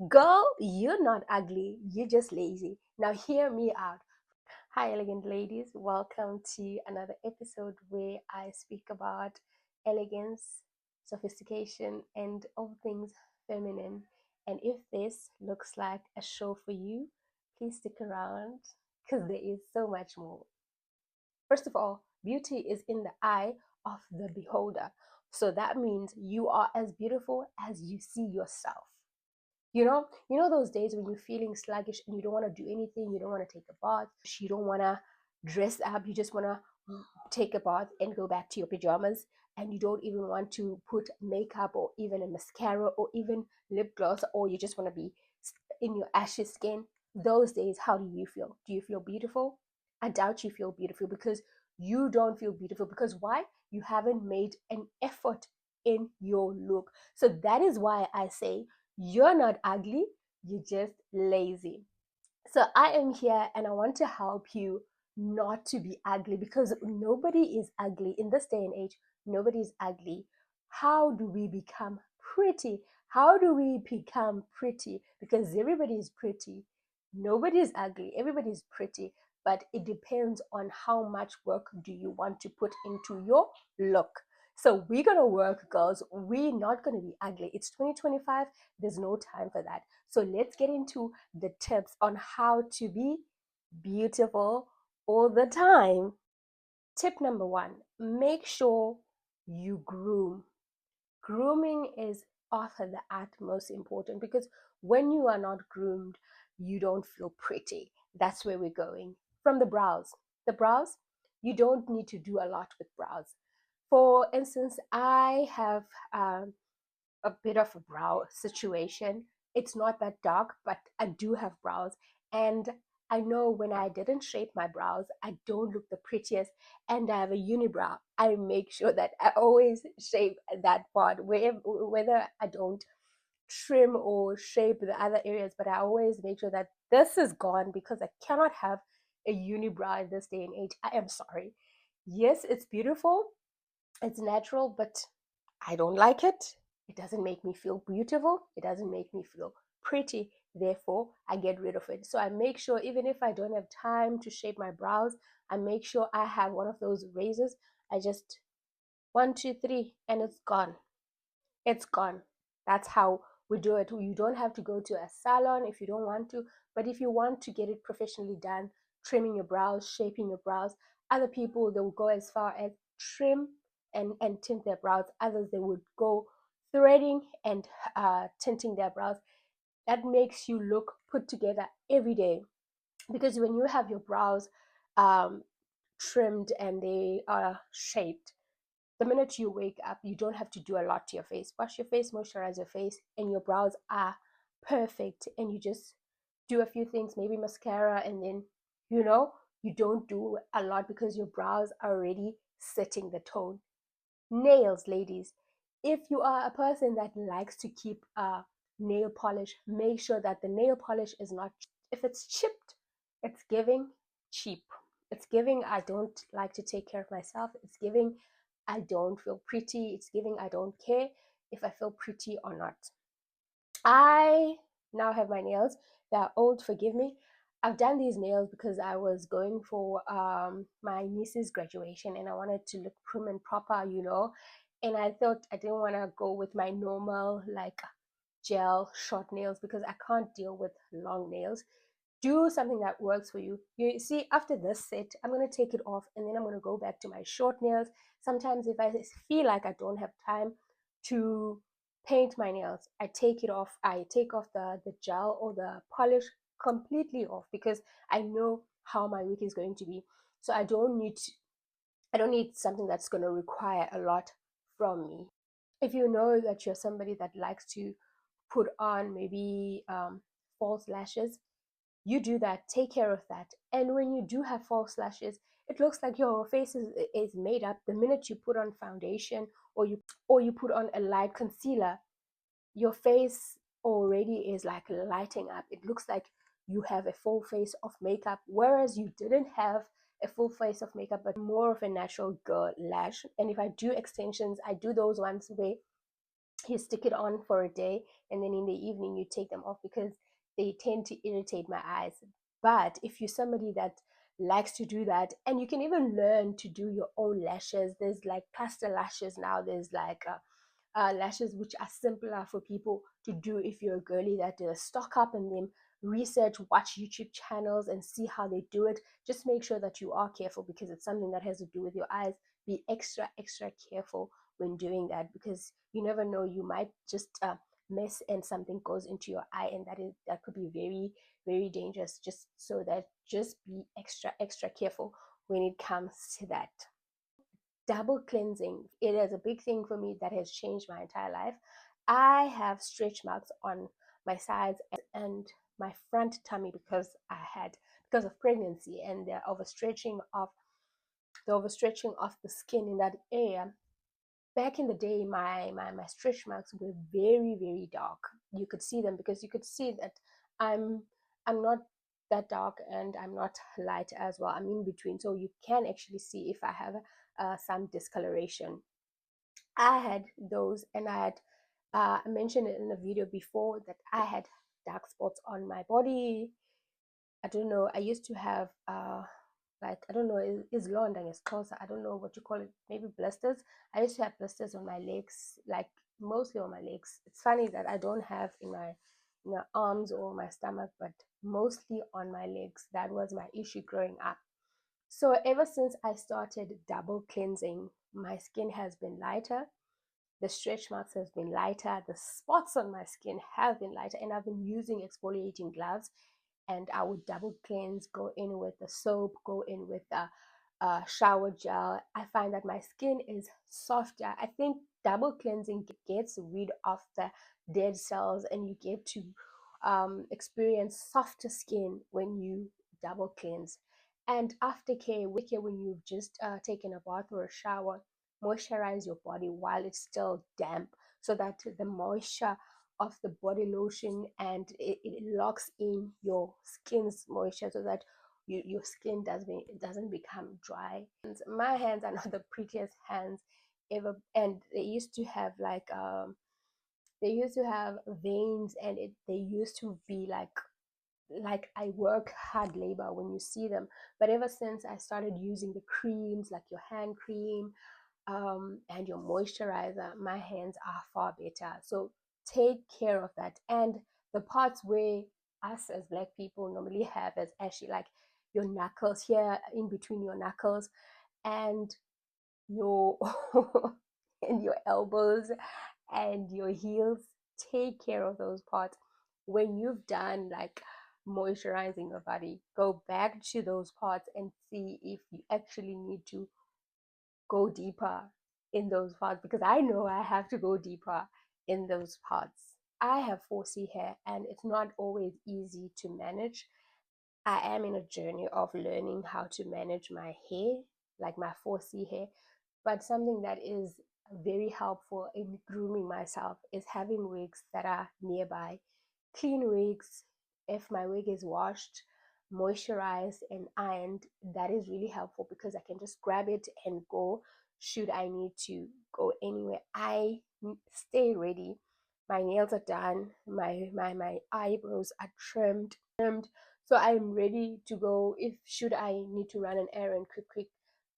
Girl, you're not ugly, you're just lazy. Now, hear me out. Hi, elegant ladies. Welcome to another episode where I speak about elegance, sophistication, and all things feminine. And if this looks like a show for you, please stick around because there is so much more. First of all, beauty is in the eye of the beholder. So that means you are as beautiful as you see yourself. You know those days when you're feeling sluggish and you don't want to do anything, you don't want to take a bath, you don't want to dress up, you just want to take a bath and go back to your pajamas, and you don't even want to put makeup or even a mascara or even lip gloss, or you just want to be in your ashy skin. Those days, how do you feel? Do you feel beautiful? I doubt you feel beautiful, because you don't feel beautiful. Because why? You haven't made an effort in your look. So that is why I say you're not ugly, you're just lazy. So I am here and I want to help you not to be ugly, because nobody is ugly in this day and age. Nobody is ugly. How do we become pretty? How do we become pretty? Because everybody is pretty. Nobody is ugly. Everybody is pretty. But it depends on how much work do you want to put into your look. So we're gonna work, girls. We're not gonna be ugly. It's 2025. There's no time for that. So let's get into the tips on how to be beautiful all the time. Tip number one, make sure you groom. Grooming is of the utmost important, because when you are not groomed, you don't feel pretty. That's where we're going. From the brows. The brows, you don't need to do a lot with brows. For instance, I have a bit of a brow situation. It's not that dark, but I do have brows. And I know when I didn't shape my brows, I don't look the prettiest. And I have a unibrow. I make sure that I always shape that part, whether I don't trim or shape the other areas, but I always make sure that this is gone, because I cannot have a unibrow in this day and age. I am sorry. Yes, it's beautiful, it's natural, but I don't like it. It doesn't make me feel beautiful. It doesn't make me feel pretty. Therefore, I get rid of it. So I make sure, even if I don't have time to shape my brows, I make sure I have one of those razors. I just one, two, three, and it's gone. It's gone. That's how we do it. You don't have to go to a salon if you don't want to, but if you want to get it professionally done, trimming your brows, shaping your brows, other people, they will go as far as trim and tint their brows. Others, they would go threading and tinting their brows. That makes you look put together every day, because when you have your brows um, trimmed and they are shaped, the minute you wake up, you don't have to do a lot to your face. Wash your face, moisturize your face, and your brows are perfect. And you just do a few things, maybe mascara, and then, you know, you don't do a lot, because your brows are already setting the tone. Nails, ladies. If you are a person that likes to keep nail polish, make sure that the nail polish is not, if it's chipped, it's giving cheap. It's giving I don't like to take care of myself. It's giving I don't feel pretty. It's giving I don't care if I feel pretty or not. I now have my nails. They're old, forgive me. I've done these nails because I was going for my niece's graduation and I wanted to look prim and proper, you know. And I thought I didn't want to go with my normal, like, gel short nails, because I can't deal with long nails. Do something that works for you. You see, after this set, I'm going to take it off and then I'm going to go back to my short nails. Sometimes, if I feel like I don't have time to paint my nails, I take it off. I take off the gel or the polish completely off, because I know how my week is going to be. So I don't need something that's going to require a lot from me. If you know that you're somebody that likes to put on maybe false lashes, you do that, take care of that. And when you do have false lashes, it looks like your face is made up. The minute you put on foundation, or you put on a light concealer, your face already is like lighting up. It looks like you have a full face of makeup, whereas you didn't have a full face of makeup, but more of a natural girl lash. And if I do extensions, I do those ones where You stick it on for a day, and then in the evening you take them off because they tend to irritate my eyes. But if you're somebody that likes to do that, and you can even learn to do your own lashes, there's like plaster lashes now, there's like lashes which are simpler for people to do. If you're a girly that does stock up and then research, watch YouTube channels and see how they do it, just make sure that you are careful because it's something that has to do with your eyes. Be extra careful when doing that because you never know, you might just miss and something goes into your eye, and that could be very dangerous. Just be extra careful when it comes to that. Double cleansing, it is a big thing for me that has changed my entire life. I have stretch marks on my sides and my front tummy because of pregnancy and the overstretching of the skin in that area. Back in the day, my stretch marks were very dark. You could see them because you could see that i'm I'm not that dark and I'm not light as well. I'm in between, so you can actually see if I have some discoloration. I had those, and I had mentioned it in a video before that I had dark spots on my body. I don't know. I used to have like, I don't know, is London is closer. I don't know what you call it. Maybe blisters. I used to have blisters on my legs, like mostly on my legs. It's funny that I don't have in my arms or my stomach, but mostly on my legs. That was my issue growing up. So ever since I started double cleansing, my skin has been lighter, the stretch marks has been lighter, the spots on my skin have been lighter, and I've been using exfoliating gloves. And I would double cleanse, go in with the soap, go in with the shower gel. I find that my skin is softer. I think double cleansing gets rid of the dead cells, and you get to experience softer skin when you double cleanse. And aftercare, when you've just taken a bath or a shower, moisturize your body while it's still damp so that the moisture of the body lotion and it locks in your skin's moisture so that your skin doesn't become dry. And my hands are not the prettiest hands ever, and they used to have veins, and they used to be like I work hard labor when you see them. But ever since I started using the creams, like your hand cream, and your moisturizer, my hands are far better. So take care of that. And the parts where us as black people normally have as actually like your knuckles here, in between your knuckles and your and your elbows and your heels. Take care of those parts. When you've done like moisturizing your body, go back to those parts and see if you actually need to go deeper in those parts, because I know I have to go deeper in those parts. I have 4C hair and it's not always easy to manage. I am in a journey of learning how to manage my hair, like my 4C hair. But something that is very helpful in grooming myself is having wigs that are nearby. Clean wigs, if my wig is washed, moisturized, and ironed, that is really helpful because I can just grab it and go should I need to go anywhere. I stay ready. My nails are done, my eyebrows are trimmed, so I'm ready to go. If should I need to run an errand quick,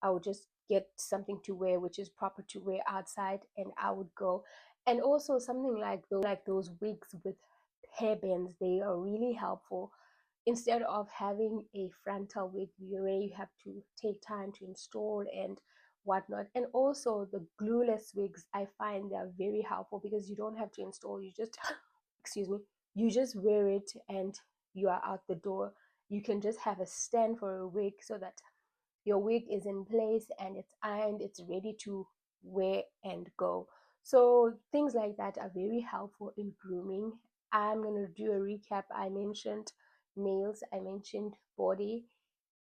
I would just get something to wear which is proper to wear outside, and I would go. And also something like those wigs with hairbands, they are really helpful. Instead of having a frontal wig where you have to take time to install and whatnot. And also the glueless wigs, I find they're very helpful because you don't have to install, you just excuse me, you just wear it and you are out the door. You can just have a stand for a wig so that your wig is in place and it's ironed, it's ready to wear and go. So things like that are very helpful in grooming. I'm going to do a recap. I mentioned nails, I mentioned body,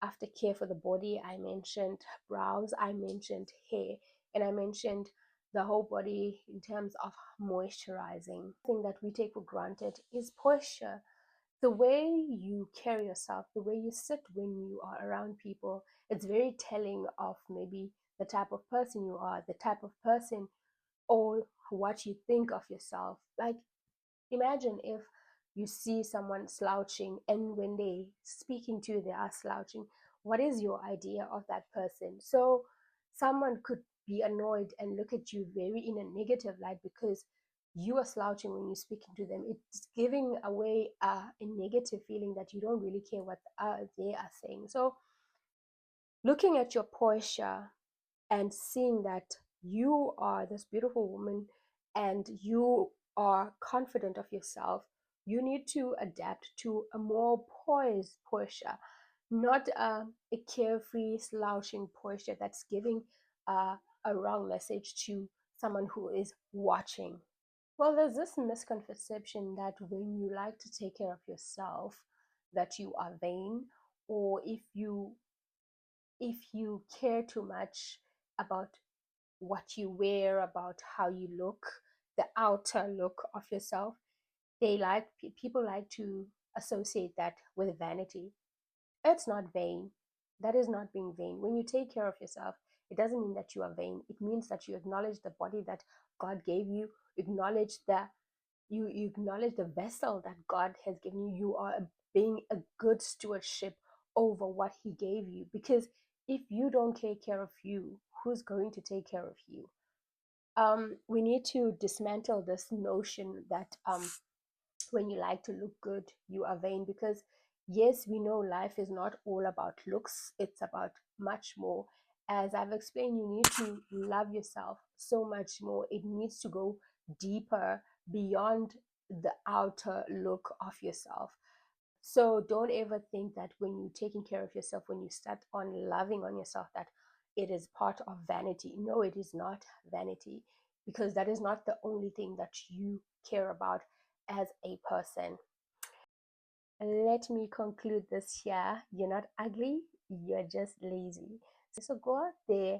aftercare for the body, I mentioned brows, I mentioned hair, and I mentioned the whole body in terms of moisturizing. The thing that we take for granted is posture. The way you carry yourself, the way you sit when you are around people, it's very telling of maybe the type of person you are, the type of person, or what you think of yourself. Like, imagine if you see someone slouching, and when they speaking to you, they are slouching. What is your idea of that person? So someone could be annoyed and look at you very in a negative light because you are slouching when you're speaking to them. It's giving away a negative feeling that you don't really care what they are saying. So looking at your posture and seeing that you are this beautiful woman and you are confident of yourself, you need to adapt to a more poised posture, not a carefree, slouching posture that's giving a wrong message to someone who is watching. Well, there's this misconception that when you like to take care of yourself, that you are vain, or if you care too much about what you wear, about how you look, the outer look of yourself, people like to associate that with vanity. It's not vain. That is not being vain. When you take care of yourself, it doesn't mean that you are vain. It means that you acknowledge the body that God gave you, acknowledge the you acknowledge the vessel that God has given you. You are being a good stewardship over what He gave you. Because if you don't take care of you, who's going to take care of you? We need to dismantle this notion that when you like to look good, you are vain. Because yes, we know life is not all about looks, it's about much more. As I've explained, you need to love yourself so much more. It needs to go deeper beyond the outer look of yourself. So don't ever think that when you're taking care of yourself, when you start on loving on yourself, that it is part of vanity. No, it is not vanity, because that is not the only thing that you care about as a person. Let me conclude this here. You're not ugly, you're just lazy. So go out there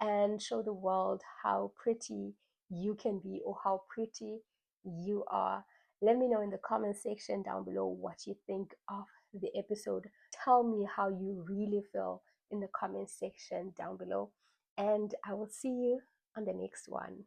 and show the world how pretty you can be, or how pretty you are. Let me know in the comment section down below what you think of the episode. Tell me how you really feel in the comment section down below. And I will see you on the next one.